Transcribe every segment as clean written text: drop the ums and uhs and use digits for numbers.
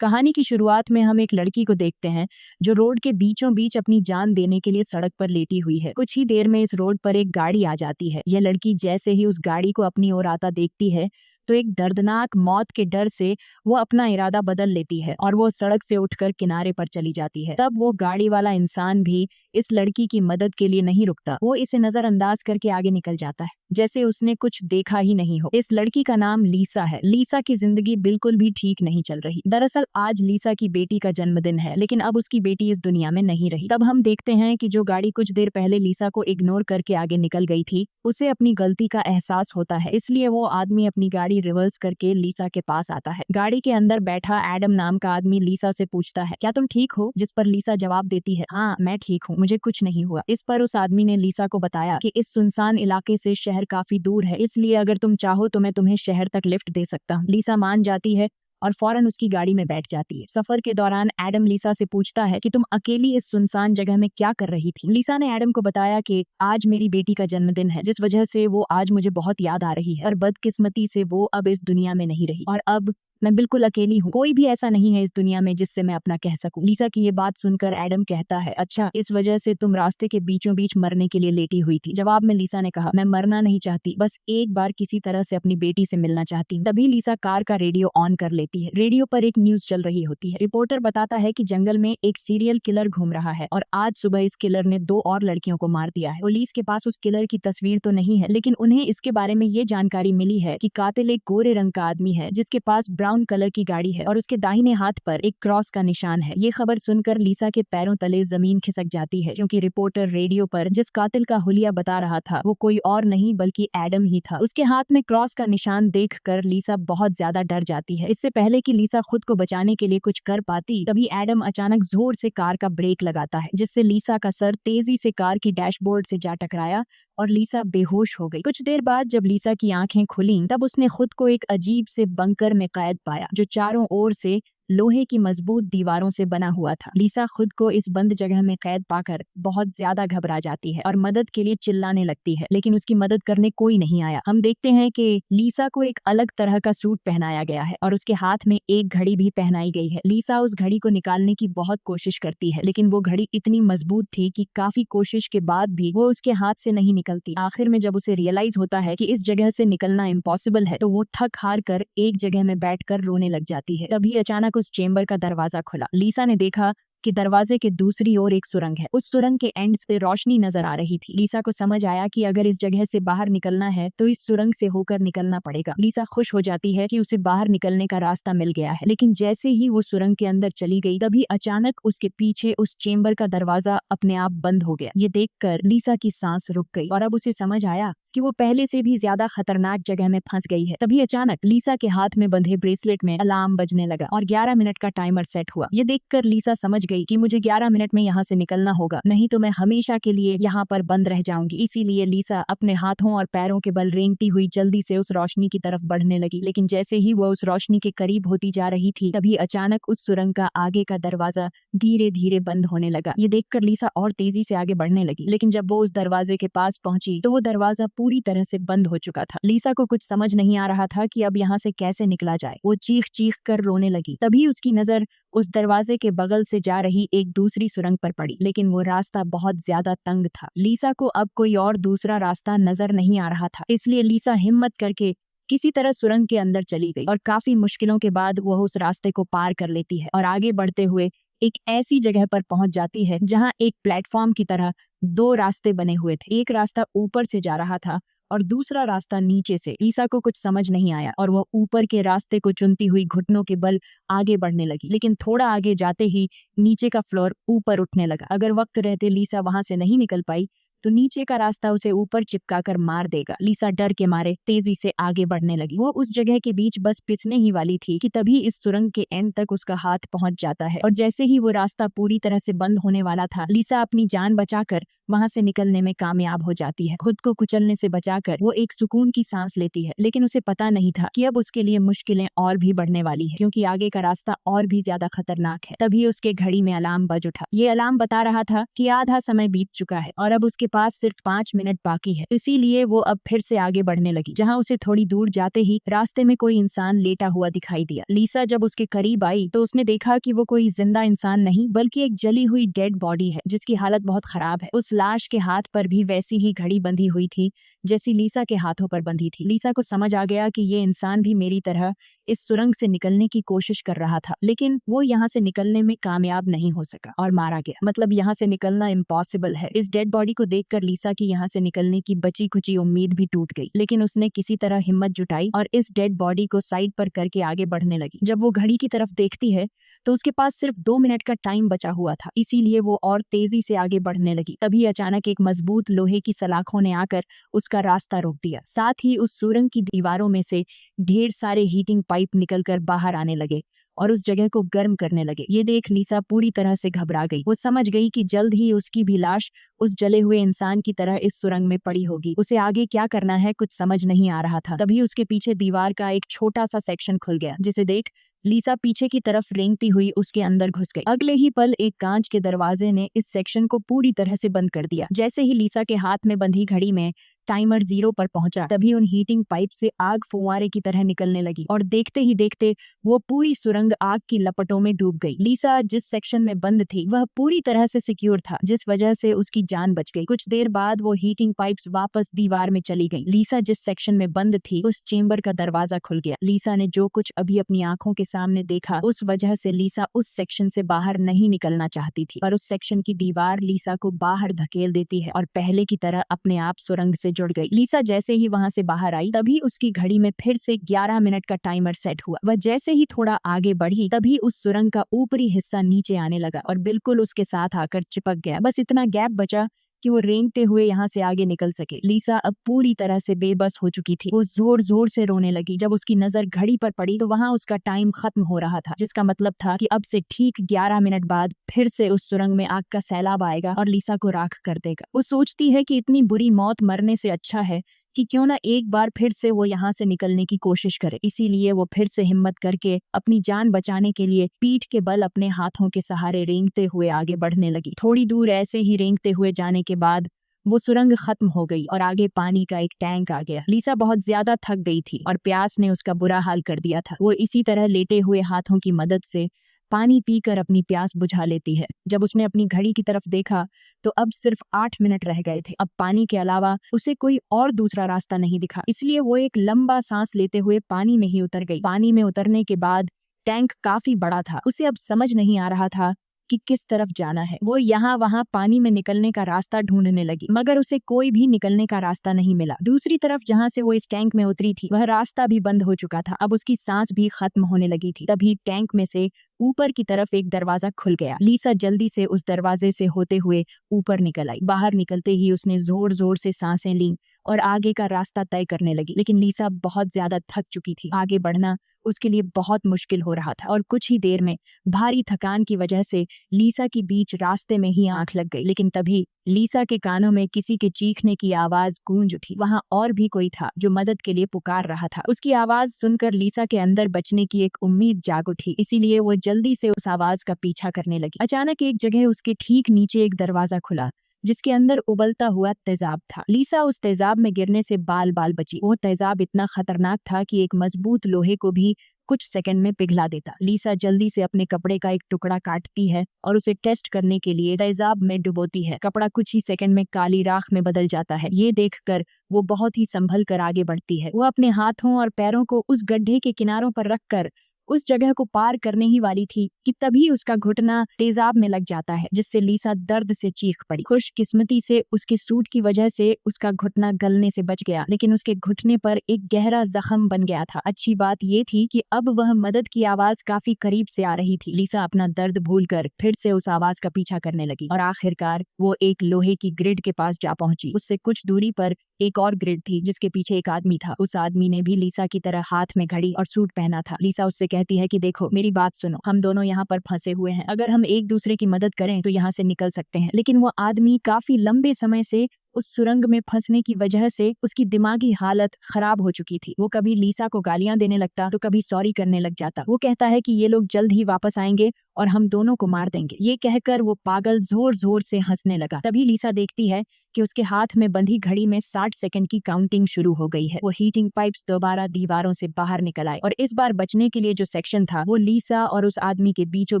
कहानी की शुरुआत में हम एक लड़की को देखते हैं जो रोड के बीचों बीच अपनी जान देने के लिए सड़क पर लेटी हुई है। कुछ ही देर में इस रोड पर एक गाड़ी आ जाती है। यह लड़की जैसे ही उस गाड़ी को अपनी ओर आता देखती है तो एक दर्दनाक मौत के डर से वो अपना इरादा बदल लेती है और वो सड़क से उठकर किनारे पर चली जाती है। तब वो गाड़ी वाला इंसान भी इस लड़की की मदद के लिए नहीं रुकता। वो इसे नजरअंदाज करके आगे निकल जाता है जैसे उसने कुछ देखा ही नहीं हो। इस लड़की का नाम लीसा है। लीसा की जिंदगी बिल्कुल भी ठीक नहीं चल रही। दरअसल आज लीसा की बेटी का जन्मदिन है, लेकिन अब उसकी बेटी इस दुनिया में नहीं रही। तब हम देखते हैं कि जो गाड़ी कुछ देर पहले लीसा को इग्नोर करके आगे निकल गई थी, उसे अपनी गलती का एहसास होता है। इसलिए वो आदमी अपनी गाड़ी रिवर्स करके लीसा के पास आता है। गाड़ी के अंदर बैठा एडम नाम का आदमी लीसा से पूछता है, क्या तुम ठीक हो? जिस पर लीसा जवाब देती है, हाँ मैं ठीक हूँ, मुझे कुछ नहीं हुआ। इस पर उस आदमी ने लीसा को बताया कि इस सुनसान इलाके से शहर काफी दूर है, इसलिए अगर तुम चाहो तो मैं तुम्हें शहर तक लिफ्ट दे सकता हूँ। लीसा मान जाती है और फौरन उसकी गाड़ी में बैठ जाती है। सफर के दौरान एडम लीसा से पूछता है कि तुम अकेली इस सुनसान जगह में क्या कर रही थी? लीसा ने एडम को बताया कि आज मेरी बेटी का जन्मदिन है, जिस वजह से वो आज मुझे बहुत याद आ रही है और बदकिस्मती से वो अब इस दुनिया में नहीं रही और अब मैं बिल्कुल अकेली हूँ। कोई भी ऐसा नहीं है इस दुनिया में जिससे मैं अपना कह सकूं। लीसा की ये बात सुनकर एडम कहता है, अच्छा इस वजह से तुम रास्ते के बीचों बीच मरने के लिए लेटी हुई थी। जवाब में लीसा ने कहा, मैं मरना नहीं चाहती, बस एक बार किसी तरह से अपनी बेटी से मिलना चाहती हूँ। तभी लीसा कार का रेडियो ऑन कर लेती है। रेडियो पर एक न्यूज चल रही होती है। रिपोर्टर बताता है कि जंगल में एक सीरियल किलर घूम रहा है और आज सुबह इस किलर ने 2 और लड़कियों को मार दिया है। पुलिस के पास उस किलर की तस्वीर तो नहीं है, लेकिन उन्हें इसके बारे में ये जानकारी मिली है कि कातिल एक गोरे रंग का आदमी है जिसके पास ब्राउन कलर की गाड़ी है और उसके दाहिने हाथ पर एक क्रॉस का निशान है। ये खबर सुनकर लीसा के पैरों तले जमीन खिसक जाती है, क्योंकि रिपोर्टर रेडियो पर जिस कातिल का हुलिया बता रहा था वो कोई और नहीं बल्कि एडम ही था। उसके हाथ में क्रॉस का निशान देखकर लीसा बहुत ज्यादा डर जाती है। इससे पहले कि लीसा खुद को बचाने के लिए कुछ कर पाती, तभी एडम अचानक जोर से कार का ब्रेक लगाता है, जिससे लीसा का सर तेजी से कार की डैशबोर्ड से जा टकराया और लीसा बेहोश हो गई। कुछ देर बाद जब लीसा की आंखें खुलीं, तब उसने खुद को एक अजीब से बंकर में कैद पाया जो चारों ओर से लोहे की मजबूत दीवारों से बना हुआ था। लीसा खुद को इस बंद जगह में कैद पाकर बहुत ज्यादा घबरा जाती है और मदद के लिए चिल्लाने लगती है, लेकिन उसकी मदद करने कोई नहीं आया। हम देखते हैं कि लीसा को एक अलग तरह का सूट पहनाया गया है और उसके हाथ में एक घड़ी भी पहनाई गई है। लीसा उस घड़ी को निकालने की बहुत कोशिश करती है, लेकिन वो घड़ी इतनी मजबूत थी कि काफी कोशिश के बाद भी वो उसके हाथ से नहीं निकलती। आखिर में जब उसे रियलाइज होता है कि इस जगह से निकलना इम्पॉसिबल है, तो वो थक हार कर एक जगह में बैठकर रोने लग जाती है। तभी अचानक उस चेंबर का दरवाजा खुला। लीसा ने देखा कि दरवाजे के दूसरी ओर एक सुरंग है। उस सुरंग के एंड से रोशनी नजर आ रही थी। लीसा को समझ आया कि अगर इस जगह से बाहर निकलना है तो इस सुरंग से होकर निकलना पड़ेगा। लीसा खुश हो जाती है कि उसे बाहर निकलने का रास्ता मिल गया है, लेकिन जैसे ही वो सुरंग के अंदर चली गई, तभी अचानक उसके पीछे उस चेंबर का दरवाजा अपने आप बंद हो गया। ये देखकर लीसा की सांस रुक गई और अब उसे समझ आया कि वो पहले से भी ज्यादा खतरनाक जगह में फंस गई है। तभी अचानक लीसा के हाथ में बंधे ब्रेसलेट में अलार्म बजने लगा और 11 मिनट का टाइमर सेट हुआ। ये देखकर लीसा समझ गई कि मुझे 11 मिनट में यहाँ से निकलना होगा, नहीं तो मैं हमेशा के लिए यहाँ पर बंद रह जाऊंगी। इसीलिए लीसा अपने हाथों और पैरों के बल रेंगती हुई जल्दी से उस रोशनी की तरफ बढ़ने लगी, लेकिन जैसे ही वो उस रोशनी के करीब होती जा रही थी, तभी अचानक उस सुरंग का आगे का दरवाजा धीरे धीरे बंद होने लगा। ये देखकर लीसा और तेजी से आगे बढ़ने लगी, लेकिन जब वो उस दरवाजे के पास पहुंची तो वो दरवाजा पूरी तरह से बंद हो चुका था। लीसा को कुछ समझ नहीं आ रहा था कि अब यहाँ से कैसे निकला जाए। वो चीख चीख कर रोने लगी। तभी उसकी नजर उस दरवाजे के बगल से जा रही एक दूसरी सुरंग पर पड़ी, लेकिन वो रास्ता बहुत ज्यादा तंग था। लीसा को अब कोई और दूसरा रास्ता नजर नहीं आ रहा था, इसलिए लीसा हिम्मत करके किसी तरह सुरंग के अंदर चली गई और काफी मुश्किलों के बाद वह उस रास्ते को पार कर लेती है और आगे बढ़ते हुए एक ऐसी जगह पर पहुंच जाती है जहां एक प्लेटफॉर्म की तरह 2 रास्ते बने हुए थे। एक रास्ता ऊपर से जा रहा था और दूसरा रास्ता नीचे से। लीसा को कुछ समझ नहीं आया और वो ऊपर के रास्ते को चुनती हुई घुटनों के बल आगे बढ़ने लगी, लेकिन थोड़ा आगे जाते ही नीचे का फ्लोर ऊपर उठने लगा। अगर वक्त रहते लीसा वहां से नहीं निकल पाई तो नीचे का रास्ता उसे ऊपर चिपका कर मार देगा। लीसा डर के मारे तेजी से आगे बढ़ने लगी। वो उस जगह के बीच बस पिसने ही वाली थी कि तभी इस सुरंग के एंड तक उसका हाथ पहुंच जाता है और जैसे ही वो रास्ता पूरी तरह से बंद होने वाला था, लीसा अपनी जान बचाकर वहां से निकलने में कामयाब हो जाती है। खुद को कुचलने से बचाकर वो एक सुकून की सांस लेती है, लेकिन उसे पता नहीं था कि अब उसके लिए मुश्किलें और भी बढ़ने वाली है, क्योंकि आगे का रास्ता और भी ज्यादा खतरनाक है। तभी उसके घड़ी में अलार्म बज उठा। ये अलार्म बता रहा था कि आधा समय बीत चुका है और अब उसके पास सिर्फ 5 मिनट बाकी है, इसीलिए वो अब फिर से आगे बढ़ने लगी। जहाँ उसे थोड़ी दूर जाते ही रास्ते में कोई इंसान लेटा हुआ दिखाई दिया। लीसा जब उसके करीब आई तो उसने देखा कि वो कोई जिंदा इंसान नहीं बल्कि एक जली हुई डेड बॉडी है जिसकी हालत बहुत खराब है। उस लाश के हाथ पर भी वैसी ही घड़ी बंधी हुई थी जैसी लीसा के हाथों पर बंधी थी। लीसा को समझ आ गया कि ये इंसान भी मेरी तरह इस सुरंग से निकलने की कोशिश कर रहा था, लेकिन वो यहाँ से निकलने में कामयाब नहीं हो सका और मारा गया। मतलब यहाँ से निकलना इम्पॉसिबल है। इस डेड बॉडी को देखकर लीसा की यहाँ से निकलने की बची कुची उम्मीद भी टूट गई, लेकिन उसने किसी तरह हिम्मत जुटाई और इस डेड बॉडी को साइड पर करके आगे बढ़ने लगी। जब वो घड़ी की तरफ देखती है तो उसके पास सिर्फ 2 मिनट का टाइम बचा हुआ था, इसीलिए वो और तेजी से आगे बढ़ने लगी। तभी अचानक एक मजबूत लोहे की सलाखों ने आकर उसका रास्ता रोक दिया। साथ ही उस सुरंग की दीवारों में से ढेर सारे हीटिंग पाइप निकलकर बाहर आने लगे और उस जगह को गर्म करने लगे। ये देख लीसा पूरी तरह से घबरा गई। वो समझ गई कि जल्द ही उसकी भी लाश उस जले हुए इंसान की तरह इस सुरंग में पड़ी होगी। उसे आगे क्या करना है कुछ समझ नहीं आ रहा था। तभी उसके पीछे दीवार का एक छोटा सा सेक्शन खुल गया, जिसे देख लीसा पीछे की तरफ रेंगती हुई उसके अंदर घुस गई। अगले ही पल एक कांच के दरवाजे ने इस सेक्शन को पूरी तरह से बंद कर दिया। जैसे ही लीसा के हाथ में बंधी घड़ी में टाइमर 0 पर पहुंचा, तभी उन हीटिंग पाइप से आग फुंवारे की तरह निकलने लगी और देखते ही देखते वो पूरी सुरंग आग की लपटों में डूब गई। लीसा जिस सेक्शन में बंद थी वह पूरी तरह से सिक्योर था, जिस वजह से उसकी जान बच गई। कुछ देर बाद वो हीटिंग पाइप्स वापस दीवार में चली गई। लीसा जिस सेक्शन में बंद थी उस चेंबर का दरवाजा खुल गया। लीसा ने जो कुछ अभी अपनी आंखों के सामने देखा उस वजह से लीसा उस सेक्शन से बाहर नहीं निकलना चाहती थी, पर उस सेक्शन की दीवार लीसा को बाहर धकेल देती है और पहले की तरह अपने आप सुरंग से जुड़ गई। लीसा जैसे ही वहां से बाहर आई तभी उसकी घड़ी में फिर से 11 मिनट का टाइमर सेट हुआ। वह जैसे ही थोड़ा आगे बढ़ी तभी उस सुरंग का ऊपरी हिस्सा नीचे आने लगा और बिल्कुल उसके साथ आकर चिपक गया। बस इतना गैप बचा कि वो रेंगते हुए यहाँ से आगे निकल सके। लीसा अब पूरी तरह से बेबस हो चुकी थी। वो जोर जोर से रोने लगी। जब उसकी नजर घड़ी पर पड़ी तो वहाँ उसका टाइम खत्म हो रहा था, जिसका मतलब था कि अब से ठीक 11 मिनट बाद फिर से उस सुरंग में आग का सैलाब आएगा और लीसा को राख कर देगा। वो सोचती है कि इतनी बुरी मौत मरने से अच्छा है कि क्यों ना एक बार फिर से वो यहाँ से निकलने की कोशिश करे। इसीलिए वो फिर से हिम्मत करके अपनी जान बचाने के लिए पीठ के बल अपने हाथों के सहारे रेंगते हुए आगे बढ़ने लगी। थोड़ी दूर ऐसे ही रेंगते हुए जाने के बाद वो सुरंग खत्म हो गई और आगे पानी का एक टैंक आ गया। लीसा बहुत ज्यादा थक गई थी और प्यास ने उसका बुरा हाल कर दिया था। वो इसी तरह लेटे हुए हाथों की मदद से पानी पीकर अपनी प्यास बुझा लेती है। जब उसने अपनी घड़ी की तरफ देखा तो अब सिर्फ 8 मिनट रह गए थे। अब पानी के अलावा उसे कोई और दूसरा रास्ता नहीं दिखा, इसलिए वो एक लंबा सांस लेते हुए पानी में ही उतर गई। पानी में उतरने के बाद टैंक काफी बड़ा था। उसे अब समझ नहीं आ रहा था कि किस तरफ जाना है। वो यहाँ वहाँ पानी में निकलने का रास्ता ढूंढने लगी, मगर उसे कोई भी निकलने का रास्ता नहीं मिला। दूसरी तरफ जहाँ से वो इस टैंक में उतरी थी वह रास्ता भी बंद हो चुका था। अब उसकी सांस भी खत्म होने लगी थी। तभी टैंक में से ऊपर की तरफ एक दरवाजा खुल गया। लीसा जल्दी से उस दरवाजे से होते हुए ऊपर निकल आई। बाहर निकलते ही उसने जोर जोर से सांसें ली और आगे का रास्ता तय करने लगी, लेकिन लीसा बहुत ज्यादा थक चुकी थी। आगे बढ़ना उसके लिए बहुत मुश्किल हो रहा था और कुछ ही देर में भारी थकान की वजह से लीसा की बीच रास्ते में ही आंख लग गई। लेकिन तभी लीसा के कानों में किसी के चीखने की आवाज गूंज उठी। वहां और भी कोई था जो मदद के लिए पुकार रहा था। उसकी आवाज सुनकर लीसा के अंदर बचने की एक उम्मीद जाग उठी, इसीलिए वो जल्दी से उस आवाज का पीछा करने लगी। अचानक एक जगह उसके ठीक नीचे एक दरवाजा खुला जिसके अंदर उबलता हुआ तेजाब था। लीसा उस तेजाब में गिरने से बाल बाल बची। वो तेजाब इतना खतरनाक था कि एक मजबूत लोहे को भी कुछ सेकंड में पिघला देता। लीसा जल्दी से अपने कपड़े का एक टुकड़ा काटती है और उसे टेस्ट करने के लिए तेजाब में डुबोती है। कपड़ा कुछ ही सेकंड में काली राख में बदल जाता है। ये देखकर वो बहुत ही संभल कर आगे बढ़ती है। वो अपने हाथों और पैरों को उस गड्ढे के किनारों पर रखकर उस जगह को पार करने ही वाली थी कि तभी उसका घुटना तेजाब में लग जाता है, जिससे लीसा दर्द से चीख पड़ी। खुशकिस्मती से उसके सूट की वजह से उसका घुटना गलने से बच गया, लेकिन उसके घुटने पर एक गहरा जख्म बन गया था। अच्छी बात ये थी कि अब वह मदद की आवाज काफी करीब से आ रही थी। लीसा अपना दर्द भूलकर फिर से उस आवाज का पीछा करने लगी और आखिरकार वो एक लोहे की ग्रिड के पास जा पहुंची। उससे कुछ दूरी पर एक और ग्रिड थी जिसके पीछे एक आदमी था। उस आदमी ने भी लीसा की तरह हाथ में घड़ी और सूट पहना था। लीसा उससे कहती है कि देखो मेरी बात सुनो, हम दोनों यहाँ पर फंसे हुए हैं, अगर हम एक दूसरे की मदद करें तो यहाँ से निकल सकते हैं। लेकिन वो आदमी काफी लंबे समय से उस सुरंग में फंसने की वजह से उसकी दिमागी हालत खराब हो चुकी थी। वो कभी लीसा को गालियां देने लगता तो कभी सॉरी करने लग जाता। वो कहता है कि ये लोग जल्द ही वापस आएंगे और हम दोनों को मार देंगे। ये कहकर वो पागल जोर जोर से हंसने लगा। तभी लिसा देखती है कि उसके हाथ में बंधी घड़ी में 60 सेकंड की काउंटिंग शुरू हो गई है। वो हीटिंग पाइप्स दोबारा दीवारों से बाहर निकल आए और इस बार बचने के लिए जो सेक्शन था वो लिसा और उस आदमी के बीचों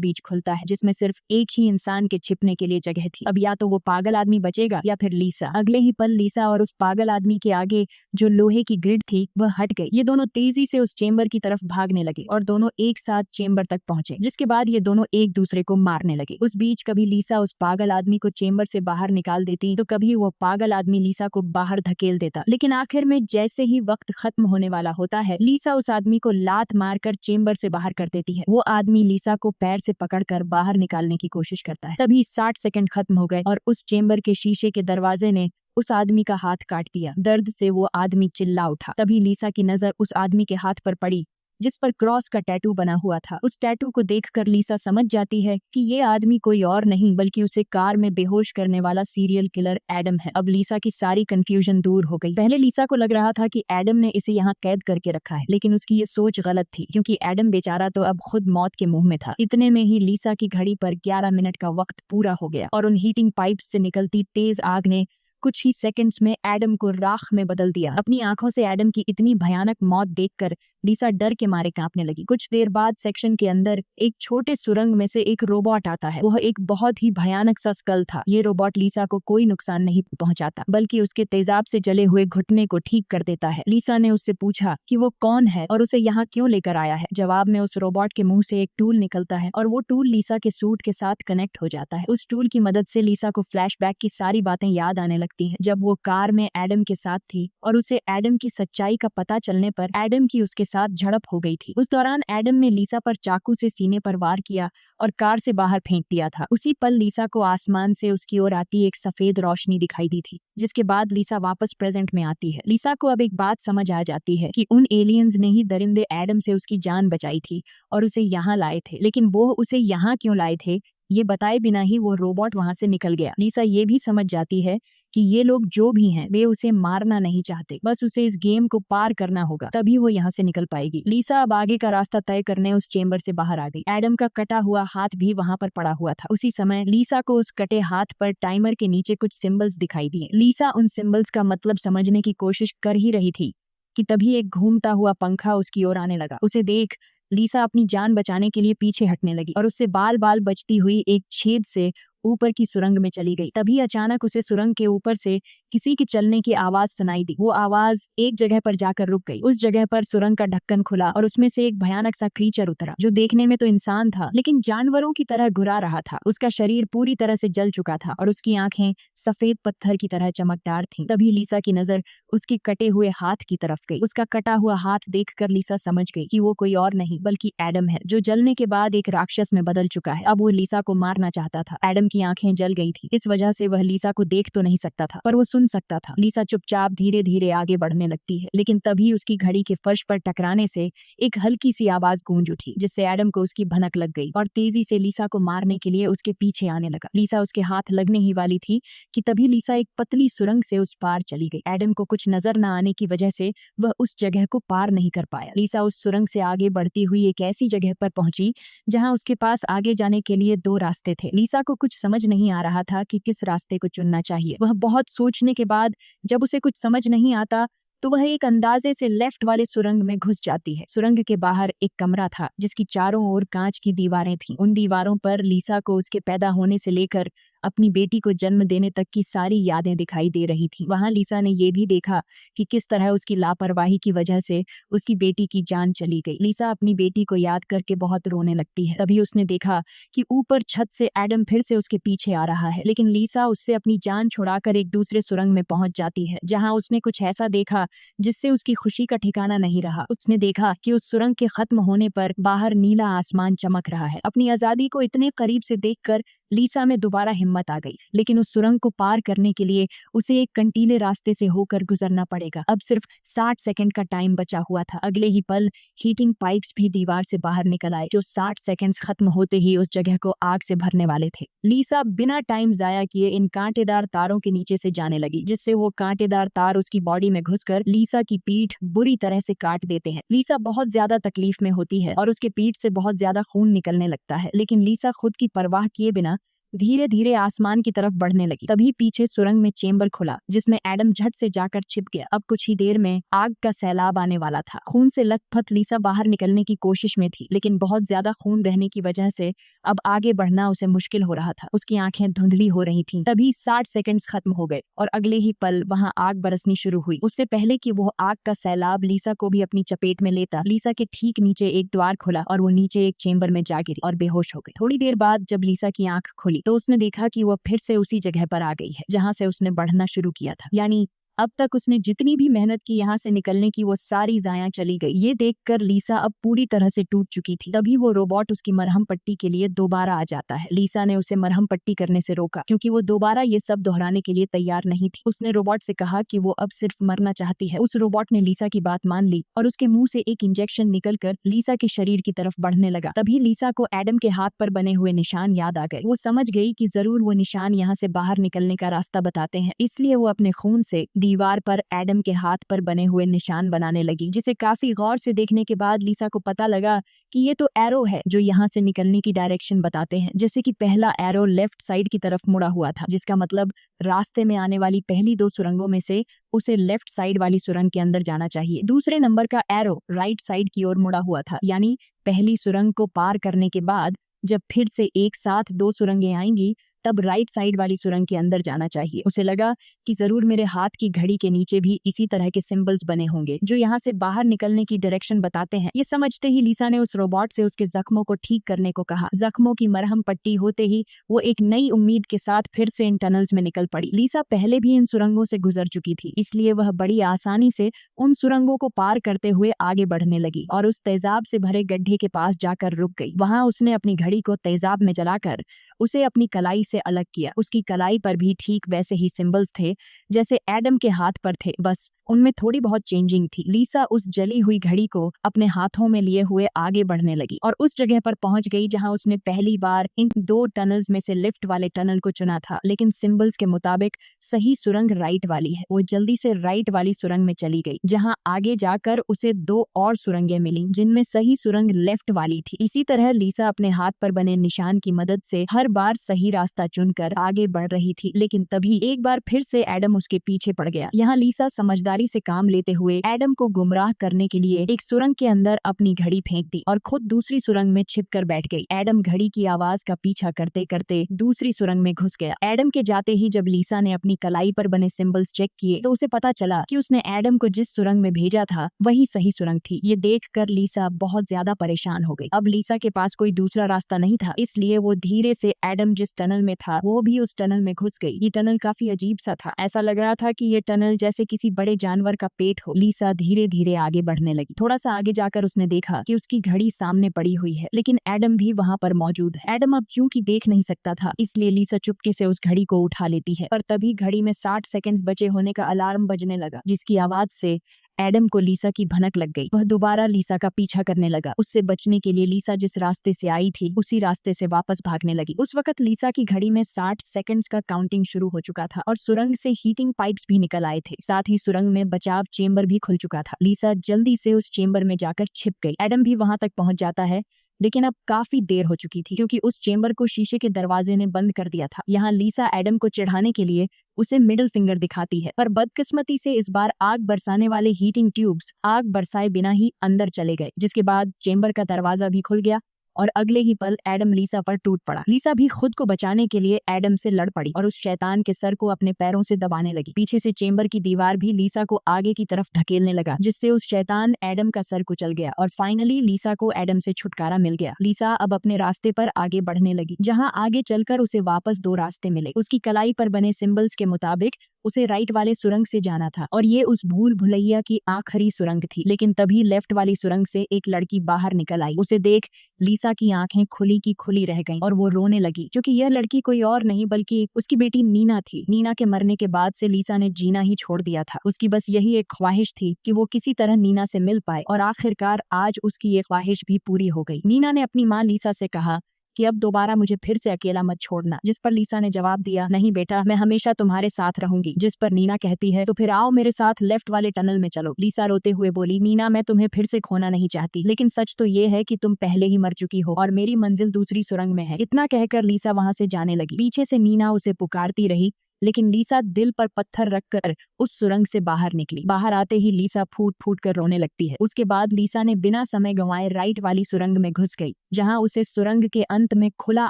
बीच खुलता है, जिसमें सिर्फ एक ही इंसान के छिपने के लिए जगह थी। अब या तो वो पागल आदमी बचेगा या फिर लिसा। अगले ही पल लिसा और उस पागल आदमी के आगे जो लोहे की ग्रिड थी वह हट गई। ये दोनों तेजी से उस चेंबर की तरफ भागने लगे और दोनों एक साथ चेंबर तक पहुंचे, जिसके बाद ये दोनों एक दूसरे को मारने लगे। उस बीच कभी लिसा उस पागल आदमी को चेंबर से बाहर निकाल देती तो कभी वो पागल आदमी लिसा को बाहर धकेल देता। लेकिन आखिर में जैसे ही वक्त खत्म होने वाला होता है, लिसा उस आदमी को लात मारकर चेंबर से बाहर कर देती है। वो आदमी लिसा को पैर से पकड़कर बाहर निकालने की कोशिश करता है। तभी 60 सेकंड खत्म हो गए और उस चेंबर के शीशे के दरवाजे ने उस आदमी का हाथ काट दिया। दर्द से वो आदमी चिल्ला उठा। तभी लिसा की नजर उस आदमी के हाथ पर पड़ी जिस पर क्रॉस का टैटू बना हुआ था। उस टैटू को देखकर लिसा समझ जाती है कि ये आदमी कोई और नहीं बल्कि उसे कार में बेहोश करने वाला सीरियल किलर एडम है। अब लिसा की सारी कंफ्यूजन दूर हो गई। पहले लिसा को लग रहा था कि एडम ने इसे यहाँ कैद करके रखा है, लेकिन उसकी ये सोच गलत थी क्योंकि एडम बेचारा तो अब खुद मौत के मुंह में था। इतने में ही लिसा की घड़ी पर 11 मिनट का वक्त पूरा हो गया और उन हीटिंग पाइप्स से निकलती तेज आग ने कुछ ही सेकंड्स में एडम को राख में बदल दिया। अपनी आंखों से एडम की इतनी भयानक मौत देखकर लिसा डर के मारे कांपने लगी। कुछ देर बाद सेक्शन के अंदर एक छोटे सुरंग में से एक रोबोट आता है। वह एक बहुत ही भयानक सा स्कल था। ये रोबोट लिसा को कोई नुकसान नहीं पहुंचाता बल्कि उसके तेजाब से जले हुए घुटने को ठीक कर देता है। लिसा ने उससे पूछा कि वो कौन है और उसे यहाँ क्यों लेकर आया है। जवाब में उस रोबोट के मुंह से एक टूल निकलता है और वो टूल लिसा के सूट के साथ कनेक्ट हो जाता है। उस टूल की मदद से लिसा को फ्लैशबैक की सारी बातें याद आने लगती हैं, जब वो कार में एडम के साथ थी और उसे एडम की सच्चाई का पता चलने पर एडम की उसके साथ झड़प हो गई थी। उस दौरान एडम ने लिसा पर चाकू से सीने पर वार किया और कार से बाहर फेंक दिया था। उसी पल लिसा को आसमान से उसकी ओर आती एक सफेद रोशनी दिखाई दी थी, जिसके बाद लिसा वापस प्रेजेंट में आती है। लिसा को अब एक बात समझ आ जाती है कि उन एलियंस ने ही दरिंदे एडम से उसकी जान बचाई थी और उसे यहाँ लाए थे, लेकिन वो उसे यहाँ क्यों लाए थे ये बताए बिना ही वो रोबोट वहां से निकल गया। लिसा ये भी समझ जाती है कि ये लोग जो भी हैं वे उसे मारना नहीं चाहते, बस उसे इस गेम को पार करना होगा, तभी वो यहाँ से निकल पाएगी। लिसा अब आगे का रास्ता तय करने उस चेंबर से बाहर आ गई। एडम का कटा हुआ हाथ भी वहाँ पर पड़ा हुआ था। उसी समय लिसा को उस कटे हाथ पर टाइमर के नीचे कुछ सिंबल्स दिखाई दिए। लिसा उन सिंबल्स का मतलब समझने की कोशिश कर ही रही थी कि तभी एक घूमता हुआ पंखा उसकी ओर आने लगा। उसे देख लिसा अपनी जान बचाने के लिए पीछे हटने लगी और उससे बाल बाल बचती हुई एक छेद से ऊपर की सुरंग में चली गई। तभी अचानक उसे सुरंग के ऊपर से किसी के चलने की आवाज सुनाई दी। वो आवाज एक जगह पर जाकर रुक गई। उस जगह पर सुरंग का ढक्कन खुला और उसमें से एक भयानक सा क्रीचर उतरा, जो देखने में तो इंसान था लेकिन जानवरों की तरह घुरा रहा था। उसका शरीर पूरी तरह से जल चुका था और उसकी आंखें सफेद पत्थर की तरह चमकदार थीं। तभी लिसा की नजर उसके कटे हुए हाथ की तरफ गई। उसका कटा हुआ हाथ देखकर लिसा समझ गई कि वो कोई और नहीं बल्कि एडम है, जो जलने के बाद एक राक्षस में बदल चुका है। अब वो लिसा को मारना चाहता था। एडम की आंखें जल गई थी, इस वजह से वह लिसा को देख तो नहीं सकता था पर वो सुन सकता था। लिसा चुपचाप धीरे धीरे आगे बढ़ने लगती है, लेकिन तभी उसकी घड़ी के फर्श पर टकराने से एक हल्की सी आवाज गूंज उठी, जिससे एडम को उसकी भनक लग गई और तेजी से लिसा को मारने के लिए उसके पीछे आने लगा। लिसा उसके हाथ लगने ही वाली थी कि तभी लिसा एक पतली सुरंग से उस पार चली गई। एडम को कुछ नजर न आने की वजह से वह उस जगह को पार नहीं कर पाया। लिसा उस सुरंग से आगे बढ़ती हुई एक ऐसी जगह पर पहुंची जहां उसके पास आगे जाने के लिए 2 रास्ते थे। लिसा को कुछ समझ नहीं आ रहा था कि किस रास्ते को चुनना चाहिए। वह बहुत सोचने के बाद जब उसे कुछ समझ नहीं आता तो वह एक अंदाजे से लेफ्ट वाले सुरंग में घुस जाती है। सुरंग के बाहर एक कमरा था जिसकी चारों ओर कांच की दीवारें थीं। उन दीवारों पर लिसा को उसके पैदा होने से लेकर अपनी बेटी को जन्म देने तक की सारी यादें दिखाई दे रही थीं। वहां लिसा ने यह भी देखा कि किस तरह उसकी लापरवाही की वजह से उसकी बेटी की जान चली गई। लिसा अपनी बेटी को याद करके बहुत रोने लगती है। तभी उसने देखा कि ऊपर छत से एडम फिर से उसके पीछे आ रहा है, लेकिन लिसा उससे अपनी जान छुड़ाकर एक दूसरे सुरंग में पहुंच जाती है, जहां उसने कुछ ऐसा देखा जिससे उसकी खुशी का ठिकाना नहीं रहा। उसने देखा कि उस सुरंग के खत्म होने पर बाहर नीला आसमान चमक रहा है। अपनी आजादी को इतने करीब से देखकर लीसा में दोबारा हिम्मत आ गई, लेकिन उस सुरंग को पार करने के लिए उसे एक कंटीले रास्ते से होकर गुजरना पड़ेगा। अब सिर्फ 60 सेकंड का टाइम बचा हुआ था। अगले ही पल हीटिंग पाइप्स भी दीवार से बाहर निकल आए, जो 60 सेकंड्स खत्म होते ही उस जगह को आग से भरने वाले थे। लीसा बिना टाइम जाया किए इन कांटेदार तारों के नीचे से जाने लगी, जिससे वो कांटेदार तार उसकी बॉडी में घुसकर लीसा की पीठ बुरी तरह से काट देते हैं। लीसा बहुत ज्यादा तकलीफ में होती है और उसके पीठ से बहुत ज्यादा खून निकलने लगता है, लेकिन लीसा खुद की परवाह किए बिना धीरे धीरे आसमान की तरफ बढ़ने लगी। तभी पीछे सुरंग में चेंबर खुला, जिसमें एडम झट से जाकर छिप गया। अब कुछ ही देर में आग का सैलाब आने वाला था। खून से लथपथ लीसा बाहर निकलने की कोशिश में थी, लेकिन बहुत ज्यादा खून रहने की वजह से अब आगे बढ़ना उसे मुश्किल हो रहा था। उसकी आंखें धुंधली हो रही थीं। तभी 60 सेकंड्स खत्म हो गए और अगले ही पल वहां आग बरसनी शुरू हुई। उससे पहले कि वो आग का सैलाब लीसा को भी अपनी चपेट में लेता, लीसा के ठीक नीचे एक द्वार खुला और वो नीचे एक चेंबर में जा गिरी और बेहोश हो गई। थोड़ी देर बाद जब लीसा की आंख खुली तो उसने देखा कि वह फिर से उसी जगह पर आ गई है जहां से उसने बढ़ना शुरू किया था। यानी अब तक उसने जितनी भी मेहनत की यहाँ से निकलने की, वो सारी जाया चली गई। ये देखकर लीसा अब पूरी तरह से टूट चुकी थी। तभी वो रोबोट उसकी मरहम पट्टी के लिए दोबारा आ जाता है। लीसा ने उसे मरहम पट्टी करने से रोका, क्योंकि वो दोबारा ये सब दोहराने के लिए तैयार नहीं थी। उसने रोबोट से कहा कि वो अब सिर्फ मरना चाहती है। उस रोबोट ने लीसा की बात मान ली और उसके मुंह से एक इंजेक्शन निकलकर लीसा के शरीर की तरफ बढ़ने लगा। तभी लीसा को एडम के हाथ पर बने हुए निशान याद आ गए। वो समझ गई कि जरूर वो निशान यहाँ से बाहर निकलने का रास्ता बताते हैं, इसलिए वो अपने खून से दीवार पर एडम के हाथ पर बने हुए निशान बनाने लगी, जिसे काफी गौर से देखने के बाद लीसा को पता लगा कि ये तो एरो है जो यहाँ से निकलने की डायरेक्शन बताते हैं। जैसे कि पहला एरो लेफ्ट साइड की तरफ मुड़ा हुआ था, जिसका मतलब रास्ते में आने वाली पहली 2 सुरंगों में से उसे लेफ्ट साइड वाली सुरंग के अंदर जाना चाहिए। दूसरे नंबर का एरो राइट साइड की ओर मुड़ा हुआ था, यानी पहली सुरंग को पार करने के बाद जब फिर से एक साथ 2 सुरंगें आएंगी तब राइट साइड वाली सुरंग के अंदर जाना चाहिए। उसे लगा कि जरूर मेरे हाथ की घड़ी के नीचे भी इसी तरह के सिंबल्स बने होंगे जो यहाँ से बाहर निकलने की डायरेक्शन बताते हैं। ये समझते ही लीसा ने उस रोबोट से उसके जख्मों को ठीक करने को कहा। जख्मों की मरहम पट्टी होते ही वो एक नई उम्मीद के साथ फिर से इन टनल्स में निकल पड़ी। लीसा पहले भी इन सुरंगों से गुजर चुकी थी, इसलिए वह बड़ी आसानी से उन सुरंगों को पार करते हुए आगे बढ़ने लगी और उस तेजाब से भरे गड्ढे के पास जाकर रुक गई। वहां उसने अपनी घड़ी को तेजाब में जलाकर उसे अपनी कलाई से अलग किया। उसकी कलाई पर भी ठीक वैसे ही सिंबल्स थे जैसे एडम के हाथ पर थे, बस उनमें थोड़ी बहुत चेंजिंग थी। लीसा उस जली हुई घड़ी को अपने हाथों में लिए हुए आगे बढ़ने लगी और उस जगह पर पहुंच गई जहां उसने पहली बार इन 2 टनल्स में से लिफ्ट वाले टनल को चुना था, लेकिन सिंबल्स के मुताबिक सही सुरंग राइट वाली है। वो जल्दी से राइट वाली सुरंग में चली गई, जहां आगे जाकर उसे 2 और सुरंगें मिली जिनमें सही सुरंग लेफ्ट वाली थी। इसी तरह लीसा अपने हाथ पर बने निशान की मदद से हर बार सही रास्ता चुनकर आगे बढ़ रही थी, लेकिन तभी एक बार फिर से एडम उसके पीछे पड़ गया। यहाँ लीसा समझदारी से काम लेते हुए एडम को गुमराह करने के लिए एक सुरंग के अंदर अपनी घड़ी फेंक दी और खुद दूसरी सुरंग में छिपकर बैठ गई। एडम घड़ी की आवाज का पीछा करते करते दूसरी सुरंग में घुस गया। एडम के जाते ही जब लीसा ने अपनी कलाई पर बने सिंबल्स चेक किए तो उसे पता चला कि उसने एडम को जिस सुरंग में भेजा था वही सही सुरंग थी। ये देखकर लीसा बहुत ज्यादा परेशान हो गई। अब लीसा के पास कोई दूसरा रास्ता नहीं था, इसलिए वो धीरे से एडम जिस टनल में था वो भी उस टनल में घुस गई। ये टनल काफी अजीब सा था। ऐसा लग रहा था कि ये टनल जैसे किसी बड़े जानवर का पेट हो। लीसा धीरे धीरे आगे बढ़ने लगी। थोड़ा सा आगे जाकर उसने देखा कि उसकी घड़ी सामने पड़ी हुई है, लेकिन एडम भी वहां पर मौजूद है। एडम अब चूंकि देख नहीं सकता था, इसलिए लीसा चुपके से उस घड़ी को उठा लेती है, पर तभी घड़ी में 60 सेकंड्स बचे होने का अलार्म बजने लगा, जिसकी आवाज से एडम को लीसा की भनक लग गई। वह दोबारा लीसा का पीछा करने लगा। उससे बचने के लिए लीसा जिस रास्ते से आई थी उसी रास्ते से वापस भागने लगी। उस वक्त लीसा की घड़ी में 60 सेकंड्स का काउंटिंग शुरू हो चुका था और सुरंग से हीटिंग पाइप्स भी निकल आए थे। साथ ही सुरंग में बचाव चेंबर भी खुल चुका था। लीसा जल्दी से उस चेंबर में जाकर छिप गई। एडम भी वहां तक पहुंच जाता है, लेकिन अब काफी देर हो चुकी थी क्योंकि उस चेंबर को शीशे के दरवाजे ने बंद कर दिया था। यहाँ लीसा एडम को चिढ़ाने के लिए उसे मिडिल फिंगर दिखाती है, पर बदकिस्मती से इस बार आग बरसाने वाले हीटिंग ट्यूब्स आग बरसाए बिना ही अंदर चले गए, जिसके बाद चेंबर का दरवाजा भी खुल गया और अगले ही पल एडम लीसा पर टूट पड़ा। लीसा भी खुद को बचाने के लिए एडम से लड़ पड़ी और उस शैतान के सर को अपने पैरों से दबाने लगी। पीछे से चेंबर की दीवार भी लीसा को आगे की तरफ धकेलने लगा, जिससे उस शैतान एडम का सर कुचल गया और फाइनली लीसा को एडम से छुटकारा मिल गया। लीसा अब अपने रास्ते पर आगे बढ़ने लगी, जहाँ आगे चलकर उसे वापस 2 रास्ते मिले। उसकी कलाई पर बने सिंबल्स के मुताबिक उसे राइट वाले सुरंग से जाना था और ये उस भूल भुलैया की आखिरी सुरंग थी। लेकिन तभी लेफ्ट वाली सुरंग से एक लड़की बाहर निकल आई। उसे देख लीसा की आंखें खुली की खुली रह गईं और वो रोने लगी, क्योंकि यह लड़की कोई और नहीं बल्कि उसकी बेटी नीना थी। नीना के मरने के बाद से लीसा ने जीना ही छोड़ दिया था। उसकी बस यही एक ख्वाहिश थी कि वो किसी तरह नीना से मिल पाए और आखिरकार आज उसकी ये ख्वाहिश भी पूरी हो गई। नीना ने अपनी माँ लीसा से कहा कि अब दोबारा मुझे फिर से अकेला मत छोड़ना, जिस पर लीसा ने जवाब दिया, नहीं बेटा, मैं हमेशा तुम्हारे साथ रहूंगी। जिस पर नीना कहती है, तो फिर आओ मेरे साथ लेफ्ट वाले टनल में चलो। लीसा रोते हुए बोली, नीना, मैं तुम्हें फिर से खोना नहीं चाहती, लेकिन सच तो ये है कि तुम पहले ही मर चुकी हो और मेरी मंजिल दूसरी सुरंग में है। इतना कहकर लीसा वहां से जाने लगी। पीछे से नीना उसे पुकारती रही, लेकिन लीसा दिल पर पत्थर रखकर उस सुरंग से बाहर निकली। बाहर आते ही लीसा फूट फूट कर रोने लगती है। उसके बाद लीसा ने बिना समय गंवाए राइट वाली सुरंग में घुस गई, जहां उसे सुरंग के अंत में खुला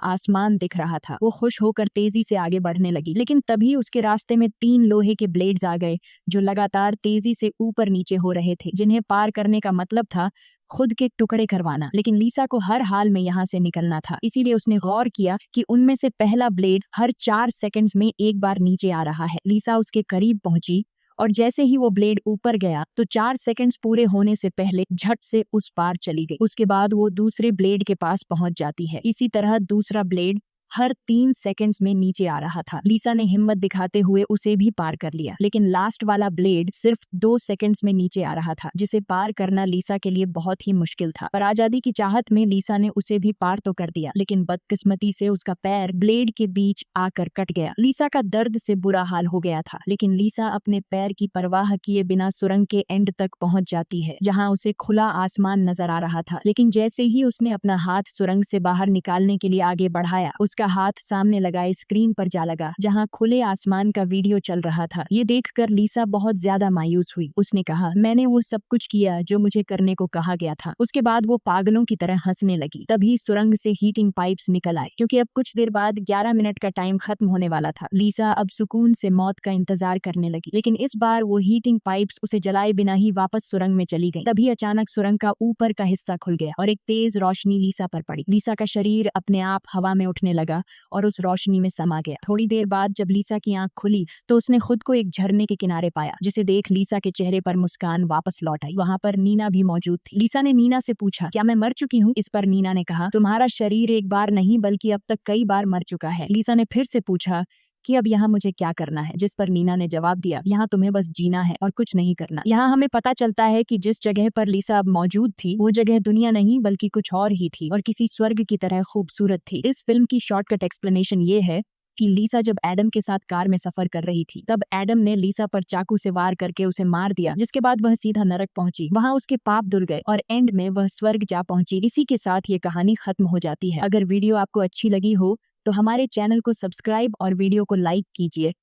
आसमान दिख रहा था। वो खुश होकर तेजी से आगे बढ़ने लगी, लेकिन तभी उसके रास्ते में 3 लोहे के ब्लेड्स आ गए, जो लगातार तेजी से ऊपर नीचे हो रहे थे, जिन्हें पार करने का मतलब था खुद के टुकड़े करवाना। लेकिन लीसा को हर हाल में यहाँ से निकलना था, इसीलिए उसने गौर किया कि उनमें से पहला ब्लेड हर 4 सेकंड्स में एक बार नीचे आ रहा है। लीसा उसके करीब पहुंची और जैसे ही वो ब्लेड ऊपर गया तो 4 सेकंड्स पूरे होने से पहले झट से उस पार चली गई। उसके बाद वो दूसरे ब्लेड के पास पहुंच जाती है। इसी तरह दूसरा ब्लेड हर 3 सेकंड्स में नीचे आ रहा था। लीसा ने हिम्मत दिखाते हुए उसे भी पार कर लिया, लेकिन लास्ट वाला ब्लेड सिर्फ 2 सेकंड्स में नीचे आ रहा था, जिसे पार करना लीसा के लिए बहुत ही मुश्किल था। पर आजादी की चाहत में लीसा ने उसे भी पार तो कर दिया, लेकिन बदकिस्मती से उसका पैर ब्लेड के बीच आकर कट गया। लीसा का दर्द से बुरा हाल हो गया था, लेकिन लीसा अपने पैर की परवाह किए बिना सुरंग के एंड तक पहुंच जाती है, जहां उसे खुला आसमान नजर आ रहा था। लेकिन जैसे ही उसने अपना हाथ सुरंग से बाहर निकालने के लिए आगे बढ़ाया, उसका हाथ सामने लगाए स्क्रीन पर जा लगा, जहां खुले आसमान का वीडियो चल रहा था। ये देखकर लीसा बहुत ज्यादा मायूस हुई। उसने कहा, मैंने वो सब कुछ किया जो मुझे करने को कहा गया था। उसके बाद वो पागलों की तरह हंसने लगी। तभी सुरंग से हीटिंग पाइप्स निकल आए, क्योंकि अब कुछ देर बाद 11 मिनट का टाइम खत्म होने वाला था। लीसा अब सुकून से मौत का इंतजार करने लगी, लेकिन इस बार वो हीटिंग पाइप्स उसे जलाए बिना ही वापस सुरंग में चली गई। तभी अचानक सुरंग का ऊपर का हिस्सा खुल गया और एक तेज रोशनी लीसा पर पड़ी। लीसा का शरीर अपने आप हवा में उठने लगा और उस रोशनी में समा गया। थोड़ी देर बाद जब लीसा की आंख खुली तो उसने खुद को एक झरने के किनारे पाया, जिसे देख लीसा के चेहरे पर मुस्कान वापस लौट आई। वहां पर नीना भी मौजूद थी। लीसा ने नीना से पूछा, क्या मैं मर चुकी हूँ? इस पर नीना ने कहा, तुम्हारा शरीर एक बार नहीं बल्कि अब तक कई बार मर चुका है। लीसा ने फिर से पूछा कि अब यहाँ मुझे क्या करना है, जिस पर नीना ने जवाब दिया, यहाँ तुम्हें बस जीना है और कुछ नहीं करना। यहाँ हमें पता चलता है कि जिस जगह पर लीसा अब मौजूद थी वो जगह दुनिया नहीं बल्कि कुछ और ही थी और किसी स्वर्ग की तरह खूबसूरत थी। इस फिल्म की शॉर्टकट एक्सप्लेनेशन ये है कि लीसा जब एडम के साथ कार में सफर कर रही थी, तब एडम ने लीसा पर चाकू से वार करके उसे मार दिया, जिसके बाद वह सीधा नरक पहुंची। वहां उसके पाप धुल गए और एंड में वह स्वर्ग जा पहुंची। इसी के साथ ये कहानी खत्म हो जाती है। अगर वीडियो आपको अच्छी लगी हो तो हमारे चैनल को सब्सक्राइब और वीडियो को लाइक कीजिए।